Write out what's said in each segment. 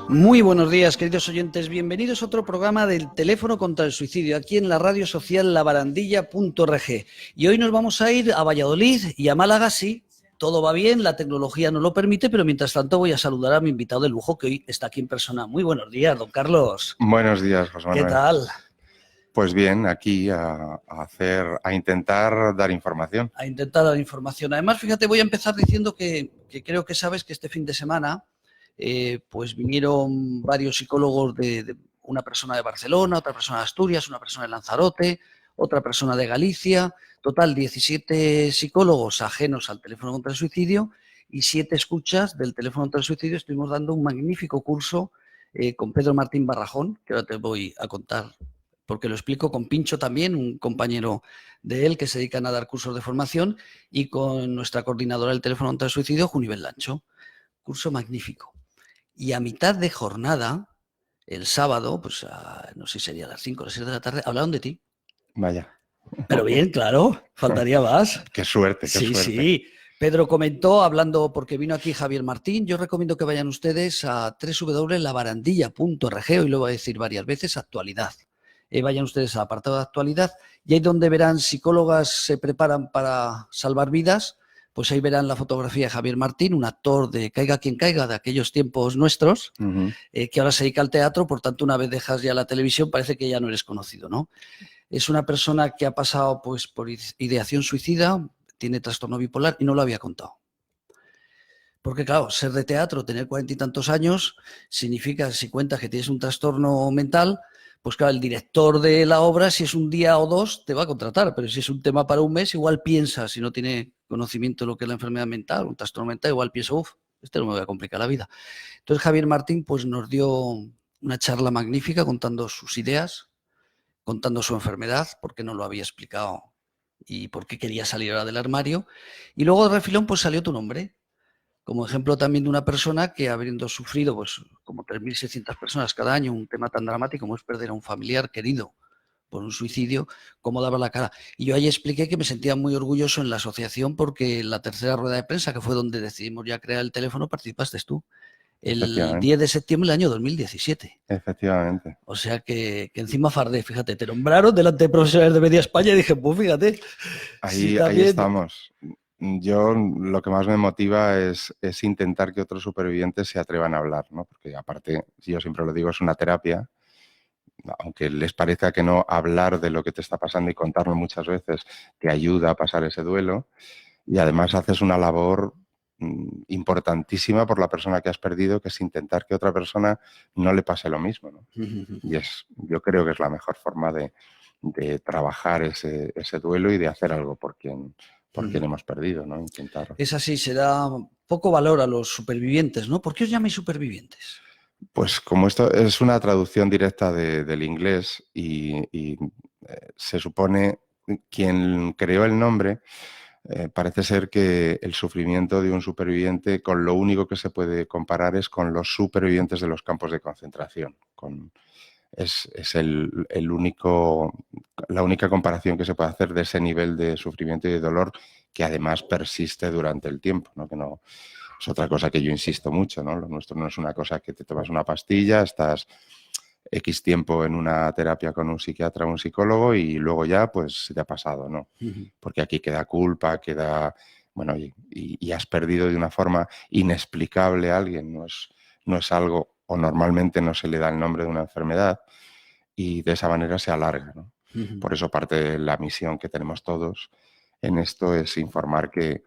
Muy buenos días, queridos oyentes. Bienvenidos a otro programa del Teléfono contra el Suicidio, aquí en la radio social labarandilla.org. Y hoy nos vamos a ir a Valladolid y a Málaga, sí. Todo va bien, la tecnología nos lo permite, pero mientras tanto voy a saludar a mi invitado de lujo, que hoy está aquí en persona. Muy buenos días, don Carlos. Buenos días, José Manuel. ¿Qué tal? Pues bien, aquí a intentar dar información. A intentar dar información. Además, fíjate, voy a empezar diciendo que creo que sabes que este fin de semana pues vinieron varios psicólogos de una persona de Barcelona, otra persona de Asturias, una persona de Lanzarote, otra persona de Galicia. Total, 17 psicólogos ajenos al teléfono contra el suicidio y 7 escuchas del teléfono contra el suicidio. Estuvimos dando un magnífico curso con Pedro Martín Barrajón, que ahora te voy a contar porque lo explico, con Pincho también, un compañero de él que se dedican a dar cursos de formación, y con nuestra coordinadora del teléfono contra el suicidio, Junivel Lancho. Curso magnífico. Y a mitad de jornada, el sábado, pues no sé si sería a las 5 o las 6 de la tarde, hablaron de ti. Vaya. Pero bien, claro, faltaría más. Qué suerte, qué suerte. Sí. Pedro comentó, hablando, porque vino aquí Javier Martín, yo recomiendo que vayan ustedes a www.labarandilla.org, hoy lo voy a decir varias veces, actualidad. Vayan ustedes al apartado de actualidad y ahí donde verán psicólogas se preparan para salvar vidas, pues ahí verán la fotografía de Javier Martín, un actor de Caiga quien caiga, de aquellos tiempos nuestros, que ahora se dedica al teatro, por tanto una vez dejas ya la televisión parece que ya no eres conocido, ¿no? Es una persona que ha pasado pues por ideación suicida, tiene trastorno bipolar y no lo había contado. Porque claro, ser de teatro, tener 40 y tantos años, significa, si cuentas que tienes un trastorno mental, pues claro, el director de la obra, si es un día o dos, te va a contratar, pero si es un tema para un mes, igual piensa, si no tiene conocimiento de lo que es la enfermedad mental, un trastorno mental, igual piensa, no me voy a complicar la vida. Entonces Javier Martín pues nos dio una charla magnífica contando sus ideas, contando su enfermedad, por qué no lo había explicado y por qué quería salir ahora del armario. Y luego de refilón pues salió tu nombre, como ejemplo también de una persona que, habiendo sufrido pues como 3.600 personas cada año un tema tan dramático como es perder a un familiar querido por un suicidio, cómo daba la cara. Y yo ahí expliqué que me sentía muy orgulloso en la asociación porque en la tercera rueda de prensa, que fue donde decidimos ya crear el teléfono, participaste tú. El 10 de septiembre del año 2017. Efectivamente. O sea que encima fardé, fíjate, te nombraron delante de profesionales de Media España y dije, pues fíjate. Ahí estamos. Yo lo que más me motiva es intentar que otros supervivientes se atrevan a hablar, ¿no? Porque aparte, yo siempre lo digo, es una terapia. Aunque les parezca que no, hablar de lo que te está pasando y contarlo muchas veces te ayuda a pasar ese duelo. Y además haces una labor importantísima por la persona que has perdido, que es intentar que otra persona no le pase lo mismo, ¿no? Y yo creo que es la mejor forma de trabajar ese duelo y de hacer algo por quien hemos perdido, ¿no? Intentar. Es así, se da poco valor a los supervivientes, ¿no? ¿Por qué os llamáis supervivientes? Pues como esto es una traducción directa del inglés y se supone quien creó el nombre, parece ser que el sufrimiento de un superviviente con lo único que se puede comparar es con los supervivientes de los campos de concentración. Es la única comparación que se puede hacer de ese nivel de sufrimiento y de dolor que además persiste durante el tiempo, ¿no? Que no es otra cosa que yo insisto mucho, ¿no? Lo nuestro no es una cosa que te tomas una pastilla, estás X tiempo en una terapia con un psiquiatra o un psicólogo y luego ya pues se te ha pasado, ¿no? Porque aquí queda culpa, bueno, y has perdido de una forma inexplicable a alguien, no es algo, o normalmente no se le da el nombre de una enfermedad y de esa manera se alarga, ¿no? Por eso parte de la misión que tenemos todos en esto es informar que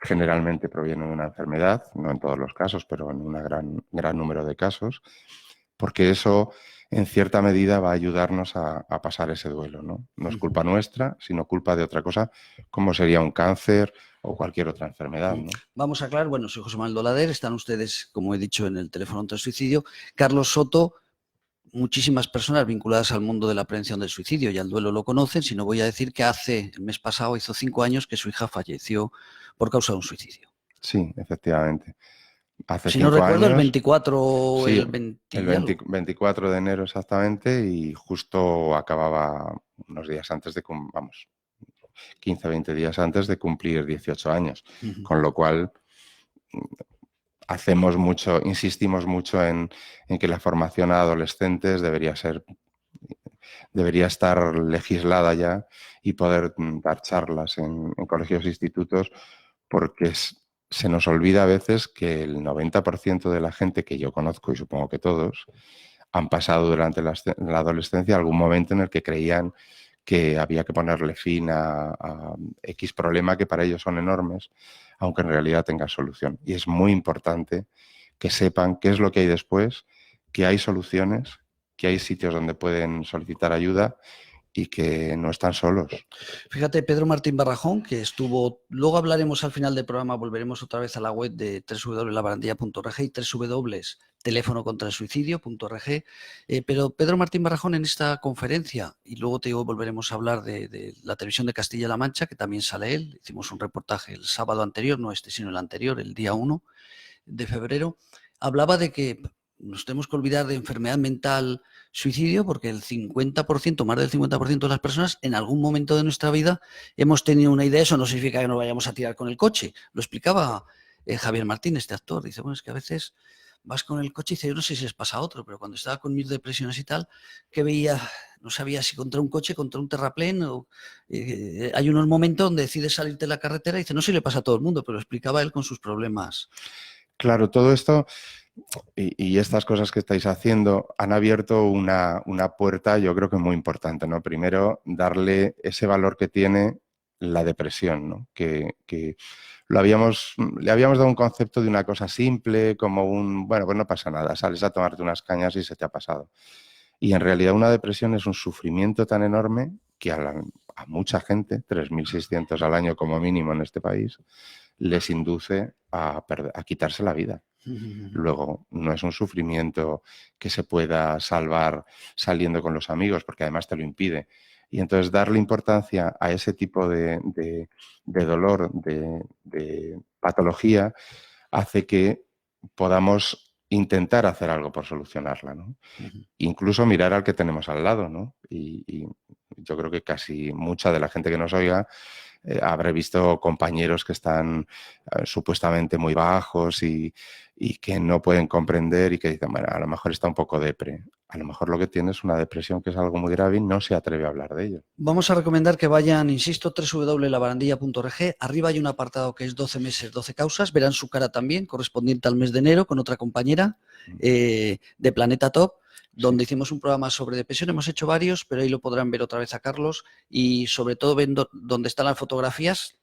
generalmente proviene de una enfermedad, no en todos los casos, pero en un gran número de casos, porque eso en cierta medida va a ayudarnos a pasar ese duelo, ¿no? No es culpa nuestra, sino culpa de otra cosa, como sería un cáncer o cualquier otra enfermedad, ¿no? Vamos a aclarar, bueno, soy José Manuel Dolader, están ustedes, como he dicho, en el teléfono contra el suicidio. Carlos Soto, muchísimas personas vinculadas al mundo de la prevención del suicidio y al duelo lo conocen, si no voy a decir que el mes pasado hizo 5 años que su hija falleció por causa de un suicidio. Sí, efectivamente. Hace si no 5 recuerdo, años, el 24 sí, el 20 el 24 de enero exactamente, y justo acababa unos días antes de, vamos, 15-20 días antes de cumplir 18 años. Ujú. Con lo cual, insistimos mucho en que la formación a adolescentes debería estar legislada ya y poder dar charlas en colegios e institutos, porque se nos olvida a veces que el 90% de la gente que yo conozco, y supongo que todos, han pasado durante la adolescencia algún momento en el que creían que había que ponerle fin a X problema que para ellos son enormes, aunque en realidad tenga solución. Y es muy importante que sepan qué es lo que hay después, que hay soluciones, que hay sitios donde pueden solicitar ayuda y que no están solos. Fíjate, Pedro Martín Barrajón, que estuvo, luego hablaremos al final del programa, volveremos otra vez a la web de www.labarandilla.org y www.telefonocontraelsuicidio.org, pero Pedro Martín Barrajón en esta conferencia, y luego te digo, volveremos a hablar de la televisión de Castilla-La Mancha, que también sale él, hicimos un reportaje el sábado anterior, no este, sino el anterior, el día 1 de febrero, hablaba de que nos tenemos que olvidar de enfermedad mental, suicidio, porque el 50%, más del 50% de las personas en algún momento de nuestra vida hemos tenido una idea. Eso no significa que nos vayamos a tirar con el coche. Lo explicaba Javier Martín, este actor. Dice, bueno, es que a veces vas con el coche y dice, yo no sé si les pasa a otro, pero cuando estaba con mis depresiones y tal, que veía, no sabía si contra un coche, contra un terraplén, o hay unos momentos donde decides salirte de la carretera y dice, no sé si le pasa a todo el mundo, pero lo explicaba él con sus problemas. Claro, todo esto y estas cosas que estáis haciendo han abierto una puerta, yo creo que muy importante, ¿no? Primero, darle ese valor que tiene la depresión, ¿no? Que le habíamos dado un concepto de una cosa simple, como bueno, pues no pasa nada, sales a tomarte unas cañas y se te ha pasado. Y en realidad una depresión es un sufrimiento tan enorme que a mucha gente, 3.600 al año como mínimo en este país, les induce a quitarse la vida. Luego, no es un sufrimiento que se pueda salvar saliendo con los amigos, porque además te lo impide. Y entonces darle importancia a ese tipo de dolor, de patología, hace que podamos intentar hacer algo por solucionarla, ¿no? Incluso mirar al que tenemos al lado, ¿no? Y yo creo que casi mucha de la gente que nos oiga habré visto compañeros que están supuestamente muy bajos y que no pueden comprender y que dicen, bueno, a lo mejor está un poco depre. A lo mejor lo que tiene es una depresión que es algo muy grave y no se atreve a hablar de ello. Vamos a recomendar que vayan, insisto, www.labarandilla.org. Arriba hay un apartado que es 12 meses, 12 causas. Verán su cara también, correspondiente al mes de enero, con otra compañera de Planeta Top, donde hicimos un programa sobre depresión. Hemos hecho varios, pero ahí lo podrán ver otra vez a Carlos. Y sobre todo, ven donde están las fotografías,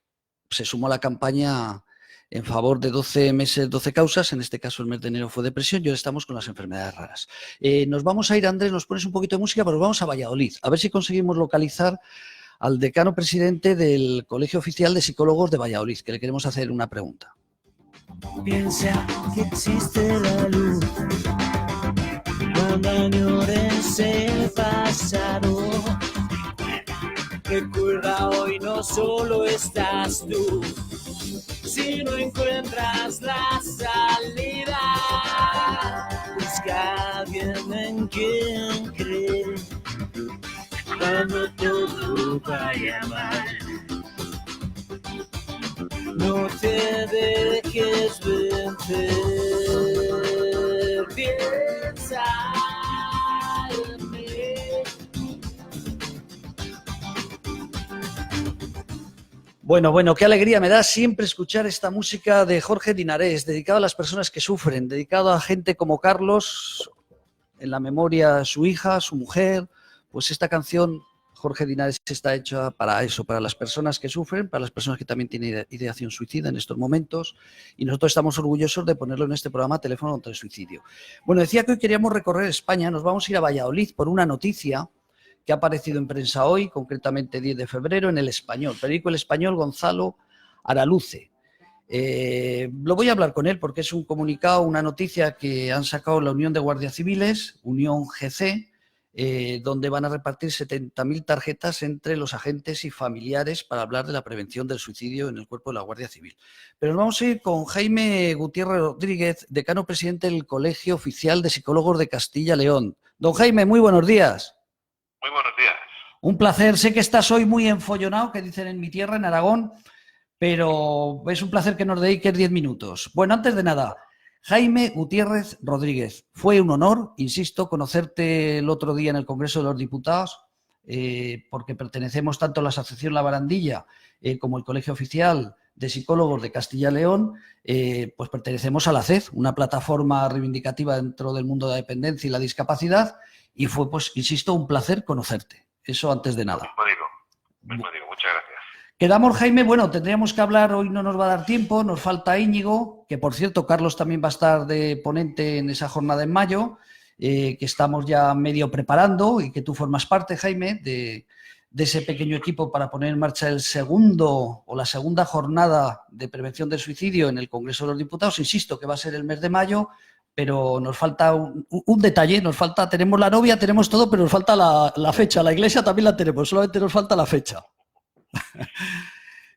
se sumó la campaña en favor de 12 meses, 12 causas. En este caso el mes de enero fue depresión y ahora estamos con las enfermedades raras. Nos vamos a ir, Andrés, nos pones un poquito de música, pero vamos a Valladolid. A ver si conseguimos localizar al decano presidente del Colegio Oficial de Psicólogos de Valladolid, que le queremos hacer una pregunta. Piensa que existe la luz cuando añores el pasado. Recuerda, hoy no solo estás tú. Si no encuentras la salida, busca a alguien en quien creer. Cuando todo vaya mal, no te dejes vencer. Piensa en mí. Bueno, qué alegría me da siempre escuchar esta música de Jorge Dinarés, dedicado a las personas que sufren, dedicado a gente como Carlos, en la memoria su hija, su mujer. Pues esta canción, Jorge Dinarés, está hecha para eso, para las personas que sufren, para las personas que también tienen ideación suicida en estos momentos, y nosotros estamos orgullosos de ponerlo en este programa Teléfono contra el Suicidio. Bueno, decía que hoy queríamos recorrer España, nos vamos a ir a Valladolid por una noticia que ha aparecido en prensa hoy, concretamente 10 de febrero, en El Español, periódico El Español, Gonzalo Araluce. Lo voy a hablar con él porque es un comunicado, una noticia que han sacado la Unión de Guardias Civiles, Unión GC, donde van a repartir 70.000 tarjetas entre los agentes y familiares para hablar de la prevención del suicidio en el cuerpo de la Guardia Civil. Pero nos vamos a ir con Jaime Gutiérrez Rodríguez, decano presidente del Colegio Oficial de Psicólogos de Castilla y León. Don Jaime, muy buenos días. Muy buenos días. Un placer. Sé que estás hoy muy enfollonado, que dicen en mi tierra, en Aragón, pero es un placer que nos dediques 10 minutos. Bueno, antes de nada, Jaime Gutiérrez Rodríguez, fue un honor, insisto, conocerte el otro día en el Congreso de los Diputados, porque pertenecemos tanto a la Asociación La Barandilla como el Colegio Oficial de Psicólogos de Castilla y León, pues pertenecemos a la CED, una plataforma reivindicativa dentro del mundo de la dependencia y la discapacidad, y fue, pues, insisto, un placer conocerte. Eso antes de nada. Mismo digo, muchas gracias. Quedamos, Jaime, bueno, tendríamos que hablar, hoy no nos va a dar tiempo, nos falta Íñigo, que por cierto, Carlos también va a estar de ponente en esa jornada en mayo, que estamos ya medio preparando y que tú formas parte, Jaime, de ese pequeño equipo para poner en marcha el segundo o la segunda jornada de prevención del suicidio en el Congreso de los Diputados. Insisto que va a ser el mes de mayo, pero nos falta un detalle, tenemos la novia, tenemos todo, pero nos falta la fecha. La iglesia también la tenemos, solamente nos falta la fecha.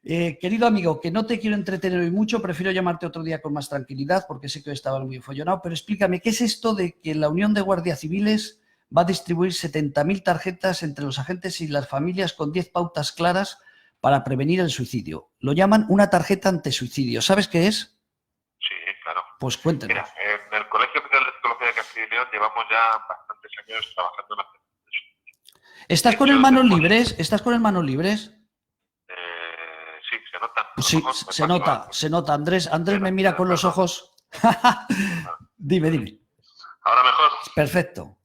Querido amigo, que no te quiero entretener hoy mucho, prefiero llamarte otro día con más tranquilidad porque sé que hoy estaba muy enfollonado, pero explícame, ¿qué es esto de que la Unión de Guardias Civiles va a distribuir 70.000 tarjetas entre los agentes y las familias con 10 pautas claras para prevenir el suicidio? Lo llaman una tarjeta antisuicidio. ¿Sabes qué es? Sí, claro. Pues cuéntanos. Mira, en el Colegio Oficial de Psicología de Castilla y León llevamos ya bastantes años trabajando en la prevención. ¿Estás con el manos libres? ¿Estás con el manos libres? Sí, se nota. Sí, se nota. Andrés me mira con los ojos. Dime. ¿Ahora mejor? Perfecto.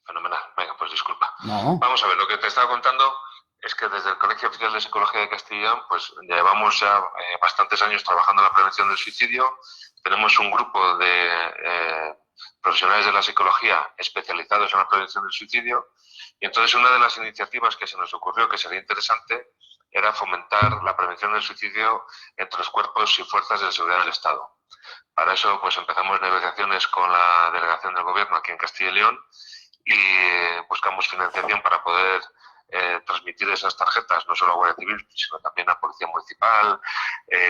Fenomenal. Venga, pues disculpa. No. Vamos a ver, lo que te estaba contando es que desde el Colegio Oficial de Psicología de Castilla y León, pues llevamos ya bastantes años trabajando en la prevención del suicidio. Tenemos un grupo de profesionales de la psicología especializados en la prevención del suicidio. Y entonces una de las iniciativas que se nos ocurrió que sería interesante era fomentar la prevención del suicidio entre los cuerpos y fuerzas de seguridad del Estado. Para eso pues empezamos negociaciones con la delegación del Gobierno aquí en Castilla y León y buscamos financiación para poder transmitir esas tarjetas no solo a Guardia Civil, sino también a Policía Municipal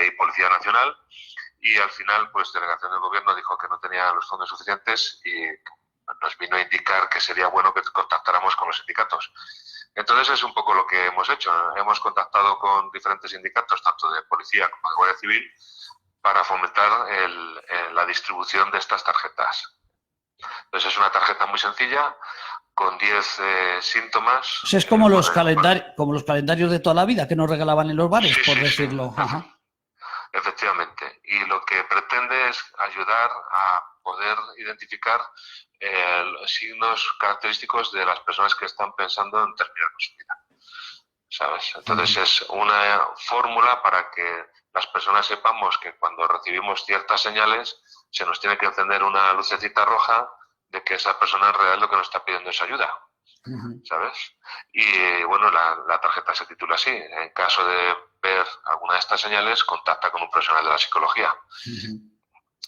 y Policía Nacional. Y al final, pues delegación del Gobierno dijo que no tenía los fondos suficientes y nos vino a indicar que sería bueno que contactáramos con los sindicatos. Entonces es un poco lo que hemos hecho. Hemos contactado con diferentes sindicatos, tanto de policía como de Guardia Civil, para fomentar la distribución de estas tarjetas. Entonces es una tarjeta muy sencilla, con 10 síntomas. O sea, es como los calendarios de toda la vida que nos regalaban en los bares, por decirlo. Sí. Ajá. Efectivamente. Y lo que pretende es ayudar a poder identificar los signos característicos de las personas que están pensando en terminar con su vida. ¿Sabes? Entonces es una fórmula para que las personas sepamos que cuando recibimos ciertas señales se nos tiene que encender una lucecita roja de que esa persona en realidad lo que nos está pidiendo es ayuda. ¿Sabes? Y bueno, la tarjeta se titula así. En caso de ver alguna de estas señales, contacta con un profesional de la psicología.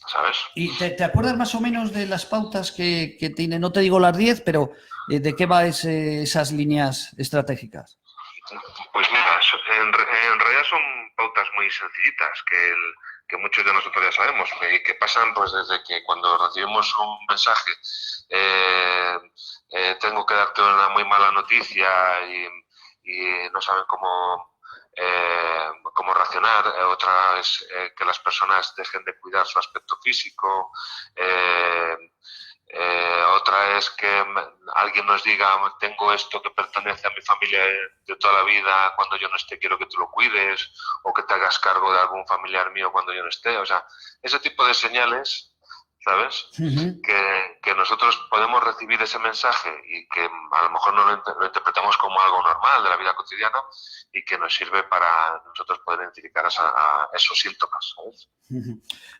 ¿Sabes? ¿Y te acuerdas más o menos de las pautas que tiene? No te digo las 10, pero ¿de qué va esas líneas estratégicas? Pues mira, en realidad son pautas muy sencillitas que muchos de nosotros ya sabemos y que pasan pues desde que cuando recibimos un mensaje tengo que darte una muy mala noticia y no saben cómo reaccionar. Otra es que las personas dejen de cuidar su aspecto físico. Otra es que alguien nos diga, tengo esto que pertenece a mi familia de toda la vida, cuando yo no esté quiero que tú lo cuides, o que te hagas cargo de algún familiar mío cuando yo no esté. O sea, ese tipo de señales, ¿sabes? Que nosotros podemos recibir ese mensaje y que a lo mejor no lo interpretamos como algo normal de la vida cotidiana y que nos sirve para nosotros poder identificar a esos síntomas, ¿sabes?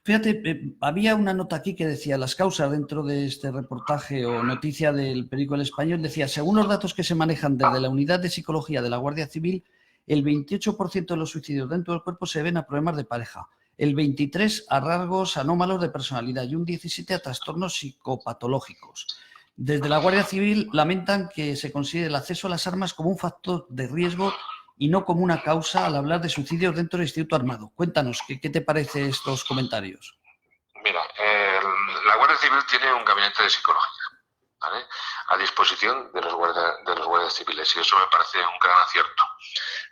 Fíjate, había una nota aquí que decía las causas dentro de este reportaje o noticia del periódico El Español, decía, según los datos que se manejan desde la unidad de psicología de la Guardia Civil, el 28% de los suicidios dentro del cuerpo se deben a problemas de pareja, el 23% a rasgos anómalos de personalidad y un 17% a trastornos psicopatológicos. Desde la Guardia Civil lamentan que se considere el acceso a las armas como un factor de riesgo y no como una causa al hablar de suicidios dentro del Instituto Armado. Cuéntanos, ¿qué te parece estos comentarios? Mira, la Guardia Civil tiene un gabinete de psicología, ¿vale?, a disposición de los guardias civiles, y eso me parece un gran acierto.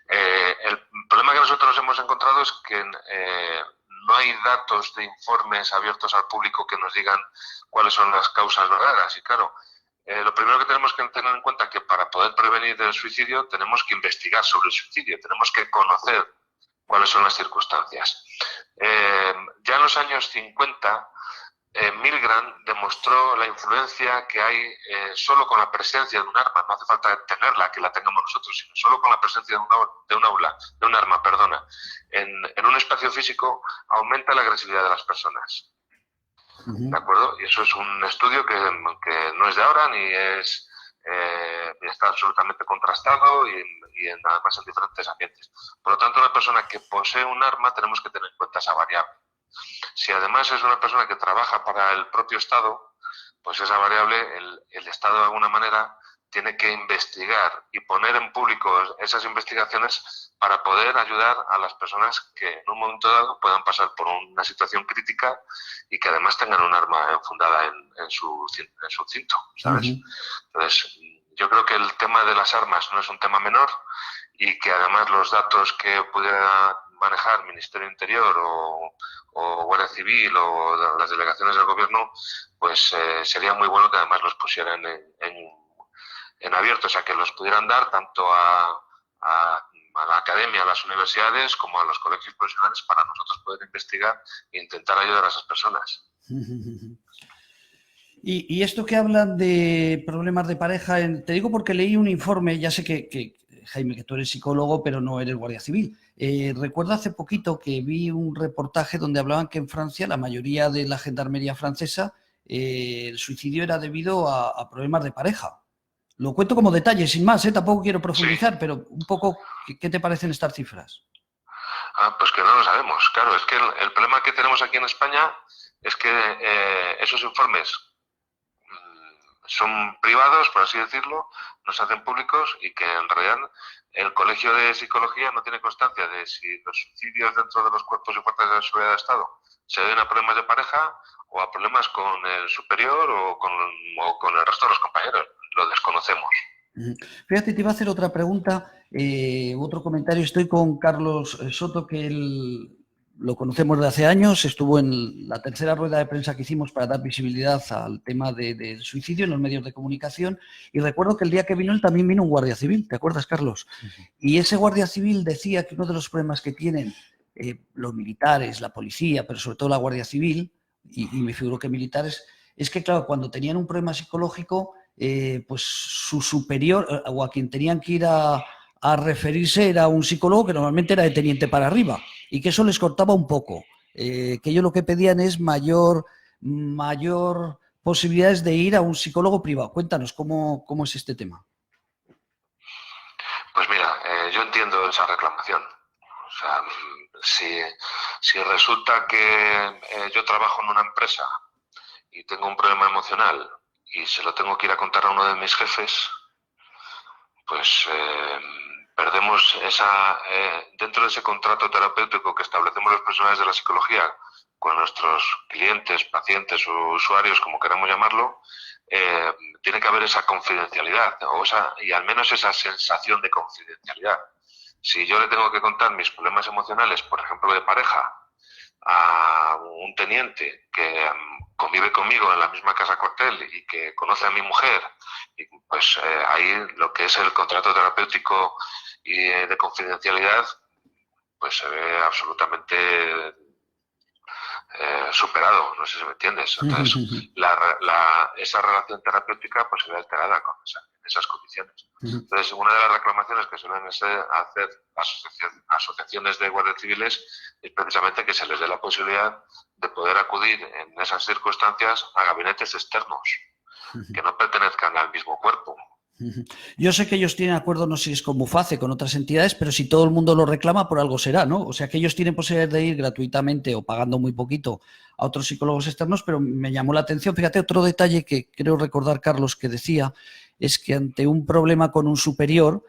El problema que nosotros hemos encontrado es que no hay datos de informes abiertos al público que nos digan cuáles son las causas verdaderas. Y claro, lo primero que tenemos que tener en cuenta es que para poder prevenir el suicidio tenemos que investigar sobre el suicidio, tenemos que conocer cuáles son las circunstancias. Ya en los años 50, Milgram demostró la influencia que hay solo con la presencia de un arma, no hace falta tenerla, que la tengamos nosotros, sino solo con la presencia de un arma, en un espacio físico, aumenta la agresividad de las personas. ¿De acuerdo? Y eso es un estudio que no es de ahora, ni está absolutamente contrastado y además en diferentes ambientes. Por lo tanto, una persona que posee un arma tenemos que tener en cuenta esa variable. Si además es una persona que trabaja para el propio Estado, pues esa variable, el Estado de alguna manera tiene que investigar y poner en público esas investigaciones para poder ayudar a las personas que en un momento dado puedan pasar por una situación crítica y que además tengan un arma enfundada en su cinto, ¿sabes? Entonces, yo creo que el tema de las armas no es un tema menor y que además los datos que pudiera manejar Ministerio Interior o Guardia Civil o las delegaciones del gobierno, pues sería muy bueno que además los pusieran en abierto, o sea, que los pudieran dar tanto a la academia, a las universidades, como a los colegios profesionales para nosotros poder investigar e intentar ayudar a esas personas. Y esto que hablan de problemas de pareja, te digo porque leí un informe, ya sé que Jaime, que tú eres psicólogo, pero no eres guardia civil. Recuerdo hace poquito que vi un reportaje donde hablaban que en Francia, la mayoría de la gendarmería francesa, el suicidio era debido a problemas de pareja. Lo cuento como detalle, sin más, tampoco quiero profundizar, sí, pero un poco, ¿qué te parecen estas cifras? Pues que no lo sabemos. Claro, es que el problema que tenemos aquí en España es que esos informes son privados, por así decirlo, no se hacen públicos y que en realidad el Colegio de Psicología no tiene constancia de si los suicidios dentro de los cuerpos y fuerzas de seguridad del Estado se deben a problemas de pareja o a problemas con el superior o con el resto de los compañeros. Lo desconocemos. Fíjate, te iba a hacer otra pregunta, otro comentario. Estoy con Carlos Soto, que lo conocemos de hace años, estuvo en la tercera rueda de prensa que hicimos para dar visibilidad al tema del suicidio en los medios de comunicación, y recuerdo que el día que vino él también vino un guardia civil, ¿te acuerdas, Carlos? Y ese guardia civil decía que uno de los problemas que tienen los militares, la policía, pero sobre todo la guardia civil, y me figuro que militares, es que claro, cuando tenían un problema psicológico, pues su superior o a quien tenían que ir a referirse era un psicólogo que normalmente era de teniente para arriba y que eso les cortaba un poco, que ellos lo que pedían es mayor posibilidades de ir a un psicólogo privado. Cuéntanos, ¿cómo es este tema? Pues mira, yo entiendo esa reclamación. O sea, si resulta que yo trabajo en una empresa y tengo un problema emocional y se lo tengo que ir a contar a uno de mis jefes, pues perdemos dentro de ese contrato terapéutico que establecemos los profesionales de la psicología con nuestros clientes, pacientes o usuarios, como queramos llamarlo, tiene que haber esa confidencialidad y al menos esa sensación de confidencialidad. Si yo le tengo que contar mis problemas emocionales, por ejemplo, de pareja, a un teniente que convive conmigo en la misma casa cuartel y que conoce a mi mujer, y pues ahí lo que es el contrato terapéutico y de confidencialidad pues se ve absolutamente superado, no sé si me entiendes. Entonces esa relación terapéutica pues se ve alterada en esas condiciones. Entonces, una de las reclamaciones que suelen hacer asociaciones de guardias civiles es precisamente que se les dé la posibilidad de poder acudir en esas circunstancias a gabinetes externos que no pertenezcan al mismo cuerpo. Yo sé que ellos tienen acuerdo, no sé si es con Muface, con otras entidades, pero si todo el mundo lo reclama, por algo será, ¿no? O sea, que ellos tienen posibilidad de ir gratuitamente o pagando muy poquito a otros psicólogos externos, pero me llamó la atención. Fíjate, otro detalle que creo recordar, Carlos, que decía, es que ante un problema con un superior,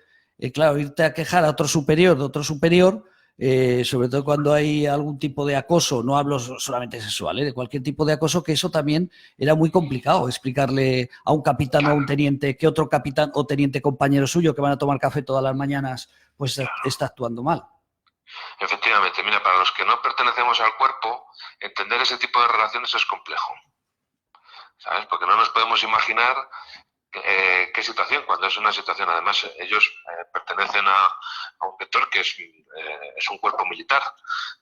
claro, irte a quejar a otro superior de otro superior, sobre todo cuando hay algún tipo de acoso, no hablo solamente sexual, de cualquier tipo de acoso, que eso también era muy complicado explicarle a un capitán o a un teniente que otro capitán o teniente compañero suyo que van a tomar café todas las mañanas, pues está actuando mal. Efectivamente, mira, para los que no pertenecemos al cuerpo, entender ese tipo de relaciones es complejo, ¿sabes? Porque no nos podemos imaginar qué situación, cuando es una situación, además ellos pertenecen a un vector que es un cuerpo militar,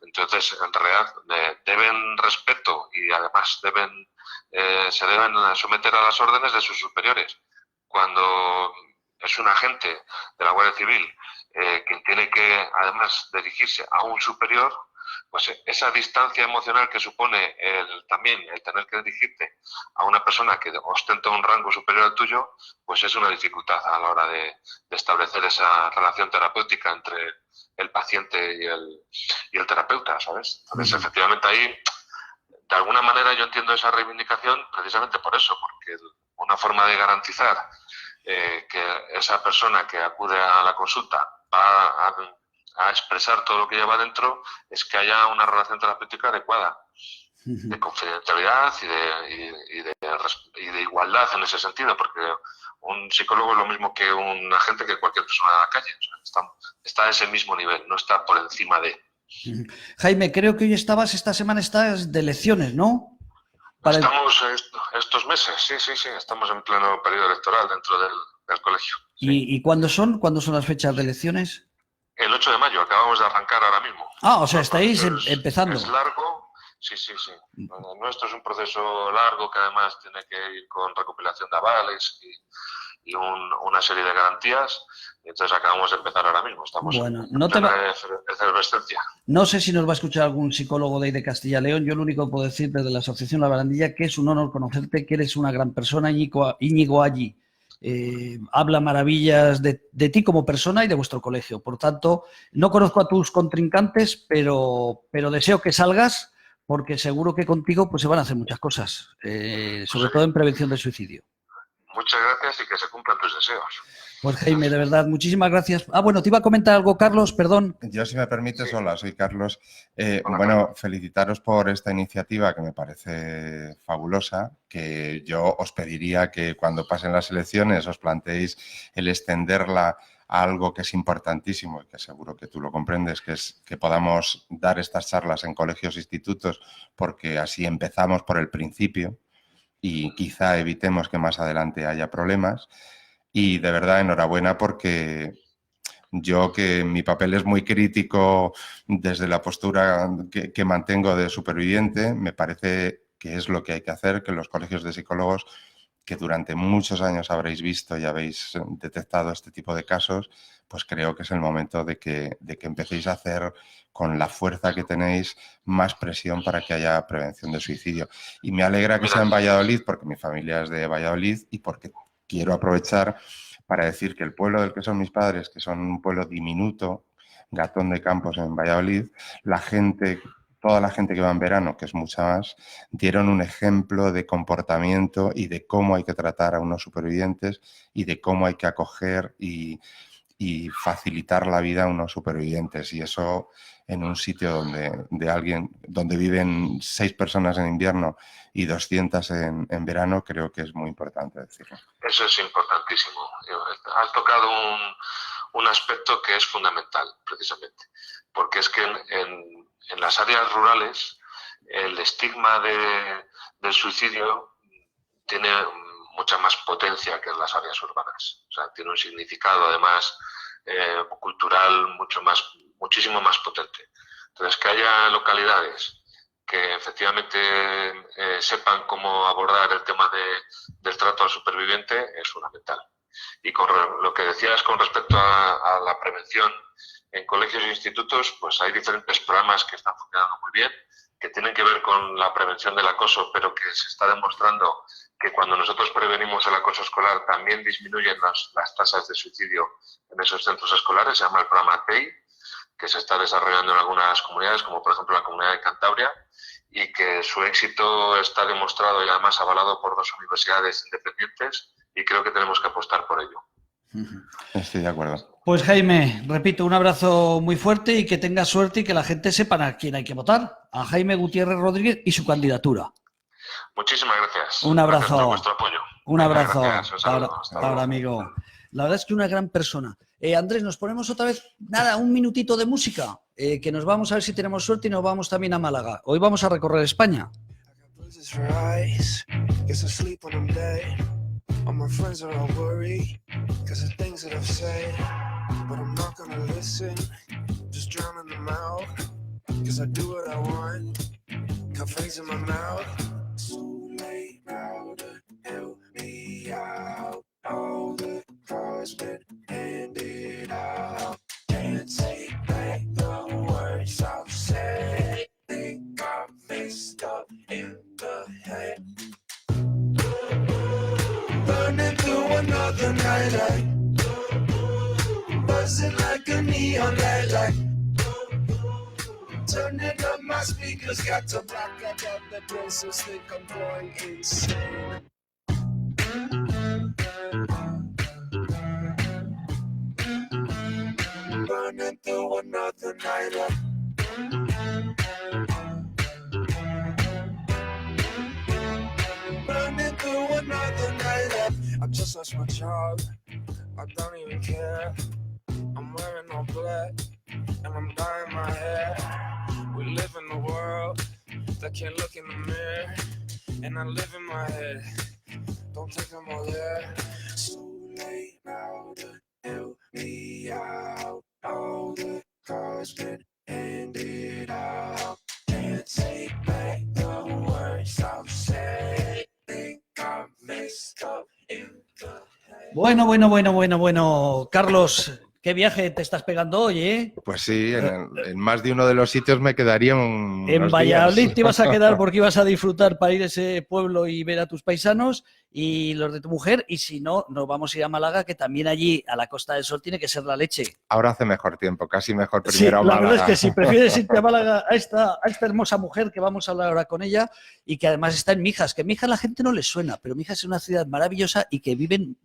entonces en realidad deben respeto y además se deben someter a las órdenes de sus superiores. Cuando es un agente de la Guardia Civil quien tiene que además dirigirse a un superior, pues esa distancia emocional que supone también el tener que dirigirte a una persona que ostenta un rango superior al tuyo, pues es una dificultad a la hora de establecer esa relación terapéutica entre el paciente y el terapeuta, ¿sabes? Entonces, efectivamente, ahí, de alguna manera, yo entiendo esa reivindicación precisamente por eso, porque una forma de garantizar que esa persona que acude a la consulta va a expresar todo lo que lleva dentro es que haya una relación terapéutica adecuada, de confidencialidad y de igualdad en ese sentido, porque un psicólogo es lo mismo que un agente que cualquier persona de la calle, o sea, está a ese mismo nivel, no está por encima de. Jaime, creo que esta semana estás de lecciones, ¿no? Estamos estos meses, sí, estamos en pleno periodo electoral dentro del colegio. ¿Y cuándo son? ¿Cuándo son las fechas de elecciones? El 8 de mayo, acabamos de arrancar ahora mismo. O sea, estáis empezando. Es largo, sí. El nuestro es un proceso largo que además tiene que ir con recopilación de avales y una serie de garantías. Y entonces acabamos de empezar ahora mismo. Estamos en efervescencia. No sé si nos va a escuchar algún psicólogo de ahí de Castilla y León. Yo lo único que puedo decir desde la Asociación La Barandilla que es un honor conocerte, que eres una gran persona, Íñigo Allí. Habla maravillas de ti como persona y de vuestro colegio. Por tanto, no conozco a tus contrincantes, pero deseo que salgas porque seguro que contigo pues se van a hacer muchas cosas, sobre todo en prevención del suicidio. Muchas gracias y que se cumplan tus deseos. Pues Jaime, de verdad, muchísimas gracias. Bueno, te iba a comentar algo, Carlos, perdón. Yo, si me permites, hola, soy Carlos. Bueno, felicitaros por esta iniciativa que me parece fabulosa, que yo os pediría que cuando pasen las elecciones os planteéis el extenderla a algo que es importantísimo y que seguro que tú lo comprendes, que es que podamos dar estas charlas en colegios e institutos, porque así empezamos por el principio y quizá evitemos que más adelante haya problemas. Y de verdad, enhorabuena, porque yo, que mi papel es muy crítico desde la postura que mantengo de superviviente, me parece que es lo que hay que hacer, que los colegios de psicólogos, que durante muchos años habréis visto y habéis detectado este tipo de casos, pues creo que es el momento de que empecéis a hacer con la fuerza que tenéis más presión para que haya prevención de suicidio. Y me alegra que sea en Valladolid, porque mi familia es de Valladolid y porque quiero aprovechar para decir que el pueblo del que son mis padres, que son un pueblo diminuto, Gatón de Campos en Valladolid, toda la gente que va en verano, que es mucha más, dieron un ejemplo de comportamiento y de cómo hay que tratar a unos supervivientes y de cómo hay que acoger y facilitar la vida a unos supervivientes. Y eso en un sitio donde viven 6 personas en invierno y 200 en verano, creo que es muy importante decirlo. Eso es importantísimo. Has tocado un aspecto que es fundamental, precisamente, porque es que en las áreas rurales el estigma del suicidio tiene mucha más potencia que en las áreas urbanas. O sea, tiene un significado además cultural muchísimo más potente. Entonces, que haya localidades que efectivamente sepan cómo abordar el tema del trato al superviviente es fundamental. Y con lo que decías con respecto a la prevención en colegios e institutos, pues hay diferentes programas que están funcionando muy bien, que tienen que ver con la prevención del acoso, pero que se está demostrando que cuando nosotros prevenimos el acoso escolar también disminuyen las tasas de suicidio en esos centros escolares. Se llama el programa TEI, que se está desarrollando en algunas comunidades, como por ejemplo la comunidad de Cantabria, y que su éxito está demostrado y además avalado por 2 universidades independientes, y creo que tenemos que apostar por ello. Estoy de acuerdo. Pues Jaime, repito, un abrazo muy fuerte y que tengas suerte y que la gente sepa a quién hay que votar. A Jaime Gutiérrez Rodríguez y su candidatura. Muchísimas gracias. Un abrazo. Gracias por vuestro apoyo. Un abrazo. Gracias, un saludo. Hasta luego. Ahora, amigo. La verdad es que una gran persona. Andrés, nos ponemos otra vez, nada, un minutito de música, que nos vamos a ver si tenemos suerte y nos vamos también a Málaga. Hoy vamos a recorrer España. All the cards been handed out. Can't take back the words I've said. Think I messed up in the head. Burning through another night, buzzing like a neon light. Turning up my speakers, got to block out all the places, think I'm going insane. Burning through another night. Burning through another night. I just lost my job. I don't even care. I'm wearing all black and I'm dyeing my hair. We live in a world that can't look in the mirror, and I live in my head. Don't take them all there. It's too late now to help me out. All the cards been handed out. Can't take back the words I've said. Think I messed up in the head. Bueno. Carlos, qué viaje te estás pegando hoy, ¿eh? Pues sí, en más de uno de los sitios me quedaría En Valladolid te ibas a quedar porque ibas a disfrutar para ir a ese pueblo y ver a tus paisanos y los de tu mujer, y si no, nos vamos a ir a Málaga, que también allí a la Costa del Sol tiene que ser la leche. Ahora hace mejor tiempo, casi mejor Sí, primero a la Málaga. verdad es que si prefieres irte a Málaga a esta hermosa mujer que vamos a hablar ahora con ella y que además está en Mijas, que Mijas a la gente no le suena, pero Mijas es una ciudad maravillosa y que viven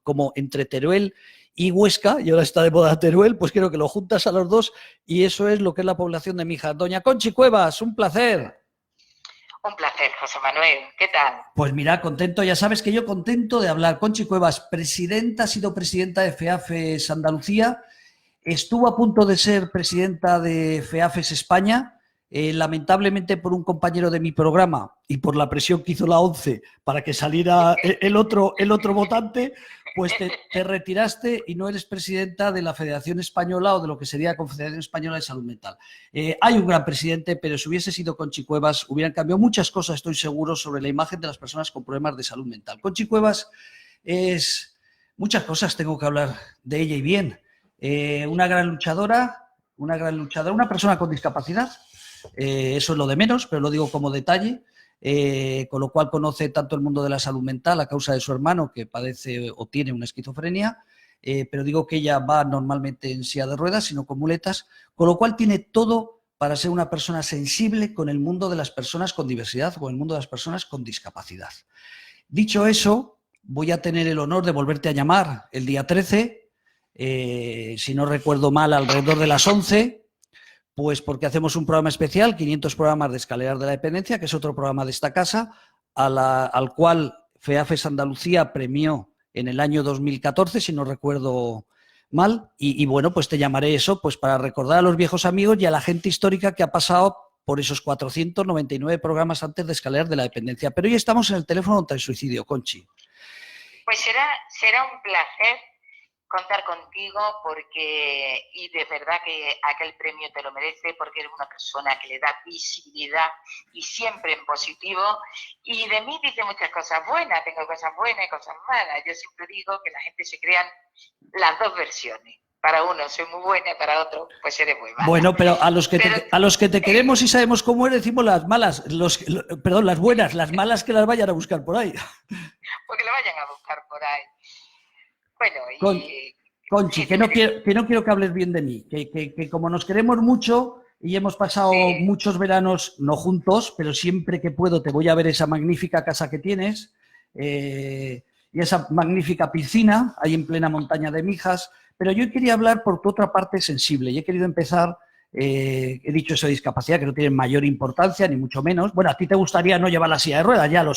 como entre Teruel y Huesca, y ahora está de moda Teruel, pues creo que lo juntas a los dos y eso es lo que es la población de Mijas. Doña Conchi Cuevas, un placer. Un placer, José Manuel. ¿Qué tal? Pues mira, contento, ya sabes que yo contento de hablar. Conchi Cuevas, presidenta, ha sido presidenta de FEAFES Andalucía, estuvo a punto de ser presidenta de FEAFES España, lamentablemente por un compañero de mi programa y por la presión que hizo la ONCE para que saliera el otro votante, pues te retiraste y no eres presidenta de la Federación Española o de lo que sería la Confederación Española de Salud Mental. Hay un gran presidente, pero si hubiese sido Conchi Cuevas, hubieran cambiado muchas cosas, estoy seguro, sobre la imagen de las personas con problemas de salud mental. Conchi Cuevas es... Muchas cosas tengo que hablar de ella y bien. Una gran luchadora, una persona con discapacidad, eso es lo de menos, pero lo digo como detalle. Con lo cual conoce tanto el mundo de la salud mental a causa de su hermano que padece o tiene una esquizofrenia, pero digo que ella va normalmente en silla de ruedas, sino con muletas, con lo cual tiene todo para ser una persona sensible con el mundo de las personas con diversidad o el mundo de las personas con discapacidad. Dicho eso, voy a tener el honor de volverte a llamar el día 13, si no recuerdo mal, alrededor de las 11, pues porque hacemos un programa especial, 500 programas de Escaleras de la Dependencia, que es otro programa de esta casa, al cual FEAFES Andalucía premió en el año 2014, si no recuerdo mal, y bueno, pues te llamaré eso, pues para recordar a los viejos amigos y a la gente histórica que ha pasado por esos 499 programas antes de Escaleras de la Dependencia. Pero hoy estamos en el teléfono contra el suicidio, Conchi. Pues será un placer contar contigo y de verdad que aquel premio te lo merece porque eres una persona que le da visibilidad y siempre en positivo, y de mí dice muchas cosas buenas, tengo cosas buenas y cosas malas. Yo siempre digo que la gente se crean las dos versiones. Para uno soy muy buena, para otro pues eres muy mala. Bueno, pero a los que te queremos y sabemos cómo eres, decimos las malas, las buenas, las malas que las vayan a buscar por ahí. Porque la vayan a buscar por ahí. Bueno, Conchi, que no quiero que hables bien de mí, que como nos queremos mucho y hemos pasado muchos veranos, no juntos, pero siempre que puedo te voy a ver esa magnífica casa que tienes, y esa magnífica piscina ahí en plena montaña de Mijas. Pero yo quería hablar por tu otra parte sensible y he querido empezar, he dicho eso de discapacidad, que no tiene mayor importancia, ni mucho menos. Bueno, a ti te gustaría no llevar la silla de ruedas, ya lo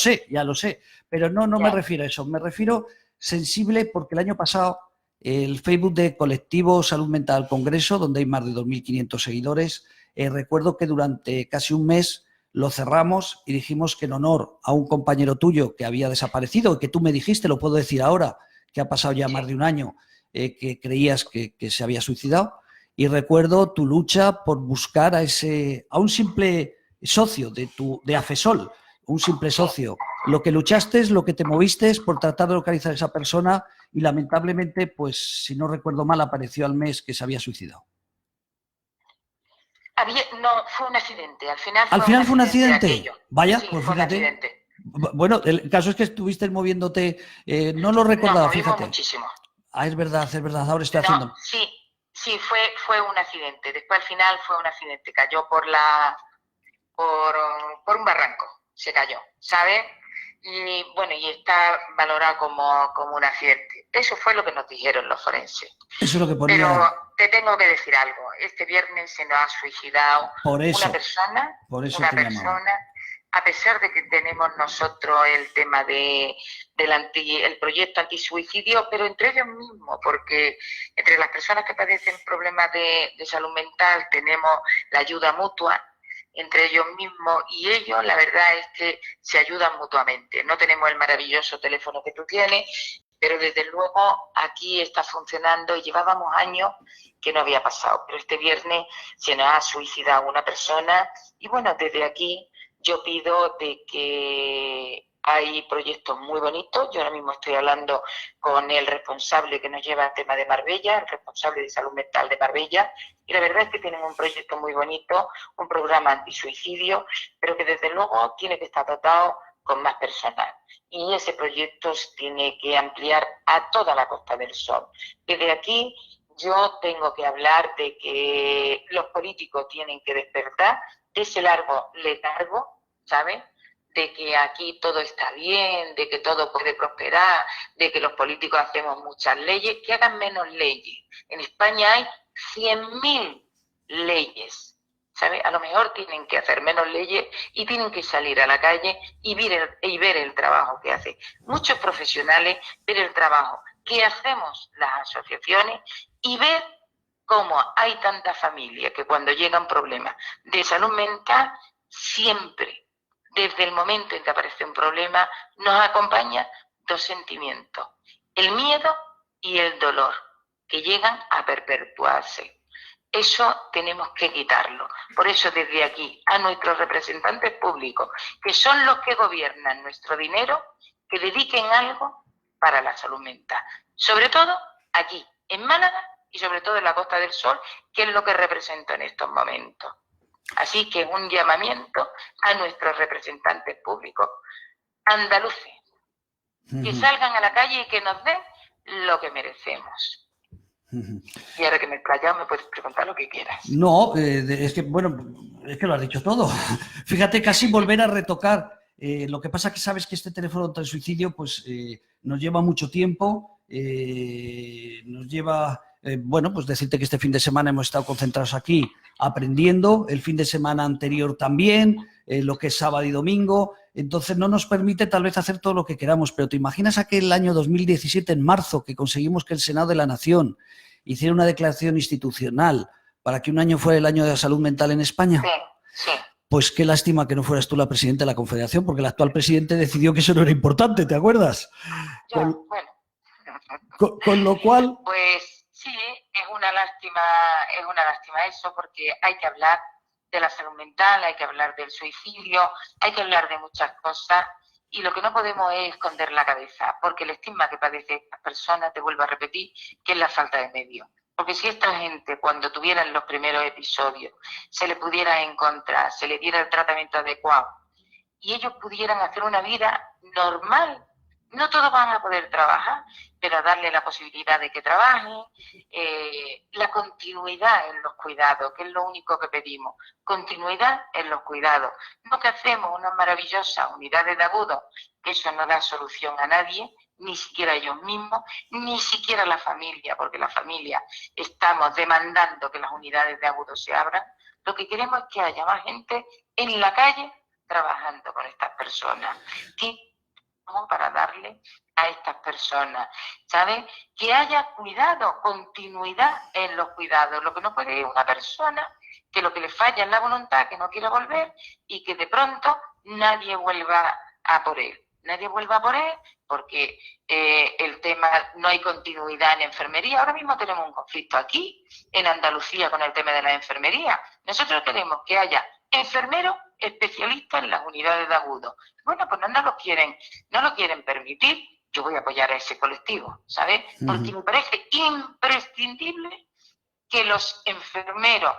sé, pero no me refiero a eso, me refiero sensible porque el año pasado el Facebook de Colectivo Salud Mental Congreso, donde hay más de 2.500 seguidores, recuerdo que durante casi un mes lo cerramos y dijimos que en honor a un compañero tuyo que había desaparecido, y que tú me dijiste, lo puedo decir ahora, que ha pasado ya más de un año, que creías que se había suicidado, y recuerdo tu lucha por buscar a un simple socio de Afesol, un simple socio. Lo que luchaste es lo que te moviste es por tratar de localizar a esa persona y lamentablemente, pues si no recuerdo mal, apareció al mes que se había suicidado. No, fue un accidente. Al final fue un accidente. Vaya, sí, pues fue fíjate. Un accidente. Bueno, el caso es que estuviste moviéndote, no lo recordaba, fíjate. Muchísimo. Ah, es verdad, ahora estoy haciendo. Sí, fue un accidente. Después al final fue un accidente. Cayó por un barranco, se cayó, ¿sabes? Y bueno, y está valorado como un accidente. Eso fue lo que nos dijeron los forenses. Eso es lo que ponía. Pero te tengo que decir algo. Este viernes se nos ha suicidado una persona, a pesar de que tenemos nosotros el tema del proyecto antisuicidio, pero entre ellos mismos, porque entre las personas que padecen problemas de salud mental tenemos la ayuda mutua entre ellos mismos, y ellos la verdad es que se ayudan mutuamente. No tenemos el maravilloso teléfono que tú tienes, pero desde luego aquí está funcionando y llevábamos años que no había pasado. Pero este viernes se nos ha suicidado una persona y bueno, desde aquí yo pido de que hay proyectos muy bonitos. Yo ahora mismo estoy hablando con el responsable que nos lleva el tema de Marbella, el responsable de salud mental de Marbella, y la verdad es que tienen un proyecto muy bonito, un programa antisuicidio, pero que desde luego tiene que estar dotado con más personal. Y ese proyecto se tiene que ampliar a toda la Costa del Sol. Desde aquí yo tengo que hablar de que los políticos tienen que despertar de ese largo letargo, ¿sabes? De que aquí todo está bien, de que todo puede prosperar, de que los políticos hacemos muchas leyes, que hagan menos leyes. En España hay 100.000 leyes, ¿sabes? A lo mejor tienen que hacer menos leyes y tienen que salir a la calle y ver el trabajo que hacen muchos profesionales, ver el trabajo que hacemos las asociaciones y ver cómo hay tantas familias que cuando llegan problemas de salud mental, siempre, desde el momento en que aparece un problema, nos acompaña dos sentimientos, el miedo y el dolor, que llegan a perpetuarse. Eso tenemos que quitarlo. Por eso desde aquí a nuestros representantes públicos, que son los que gobiernan nuestro dinero, que dediquen algo para la salud mental. Sobre todo aquí, en Málaga, y sobre todo en la Costa del Sol, que es lo que represento en estos momentos. Así que un llamamiento a nuestros representantes públicos andaluces, que salgan a la calle y que nos den lo que merecemos. Y ahora que me he explayado, me puedes preguntar lo que quieras. No, es que lo has dicho todo. Fíjate, casi volver a retocar. Lo que pasa que sabes que este teléfono de suicidio pues, nos lleva mucho tiempo, nos lleva... pues decirte que este fin de semana hemos estado concentrados aquí aprendiendo, el fin de semana anterior también, lo que es sábado y domingo, entonces no nos permite tal vez hacer todo lo que queramos, pero ¿te imaginas aquel año 2017, en marzo, que conseguimos que el Senado de la Nación hiciera una declaración institucional para que un año fuera el año de la salud mental en España? Sí. Pues qué lástima que no fueras tú la presidenta de la Confederación, porque el actual presidente decidió que eso no era importante, ¿te acuerdas? Con lo cual... Pues sí, es una lástima eso, porque hay que hablar de la salud mental, hay que hablar del suicidio, hay que hablar de muchas cosas, y lo que no podemos es esconder la cabeza, porque el estigma que padece esta persona, te vuelvo a repetir, que es la falta de medios. Porque si esta gente, cuando tuvieran los primeros episodios, se le pudiera encontrar, se le diera el tratamiento adecuado, y ellos pudieran hacer una vida normal, no todos van a poder trabajar, pero darle la posibilidad de que trabajen, la continuidad en los cuidados, que es lo único que pedimos, continuidad en los cuidados. No que hacemos unas maravillosas unidades de agudos, que eso no da solución a nadie, ni siquiera ellos mismos, ni siquiera la familia, porque la familia estamos demandando que las unidades de agudo se abran. Lo que queremos es que haya más gente en la calle trabajando con estas personas. ¿Qué hacemos para darle a estas personas? ¿Sabes? Que haya cuidado, continuidad en los cuidados. Lo que no puede ir una persona que lo que le falla es la voluntad, que no quiere volver y que de pronto nadie vuelva a por él. Nadie vuelva por él porque el tema, no hay continuidad en enfermería. Ahora mismo tenemos un conflicto aquí, en Andalucía, con el tema de la enfermería. Nosotros queremos que haya enfermeros especialistas en las unidades de agudo. Bueno, pues no lo quieren permitir. Yo voy a apoyar a ese colectivo, ¿sabes? Porque me parece imprescindible que los enfermeros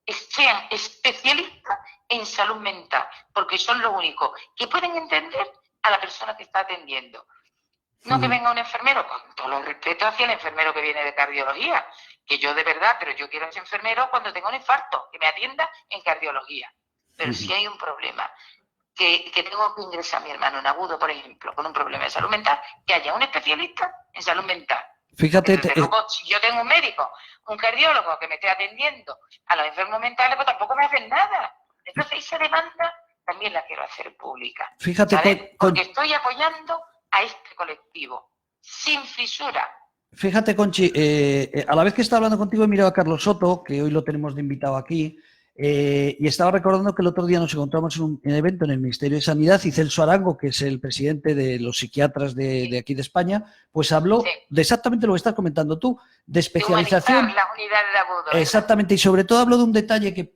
sean especialistas en salud mental, porque son los únicos que pueden entender a la persona que está atendiendo. No que venga un enfermero, con todo el respeto hacia el enfermero que viene de cardiología, que yo de verdad, pero yo quiero ese enfermero cuando tenga un infarto, que me atienda en cardiología. Pero si hay un problema, que tengo que ingresar a mi hermano en agudo, por ejemplo, con un problema de salud mental, que haya un especialista en salud mental. Fíjate, Luego, si yo tengo un médico, un cardiólogo que me esté atendiendo a los enfermos mentales, pues tampoco me hacen nada. Entonces esa demanda también la quiero hacer pública. fíjate, Porque estoy apoyando a este colectivo, sin fisura. Fíjate, Conchi, a la vez que estaba hablando contigo he mirado a Carlos Soto, que hoy lo tenemos de invitado aquí, y estaba recordando que el otro día nos encontramos en un evento en el Ministerio de Sanidad y Celso Arango, que es el presidente de los psiquiatras de aquí de España, pues habló de exactamente lo que estás comentando tú, de especialización. De las unidades de agudo. Exactamente, y sobre todo habló de un detalle que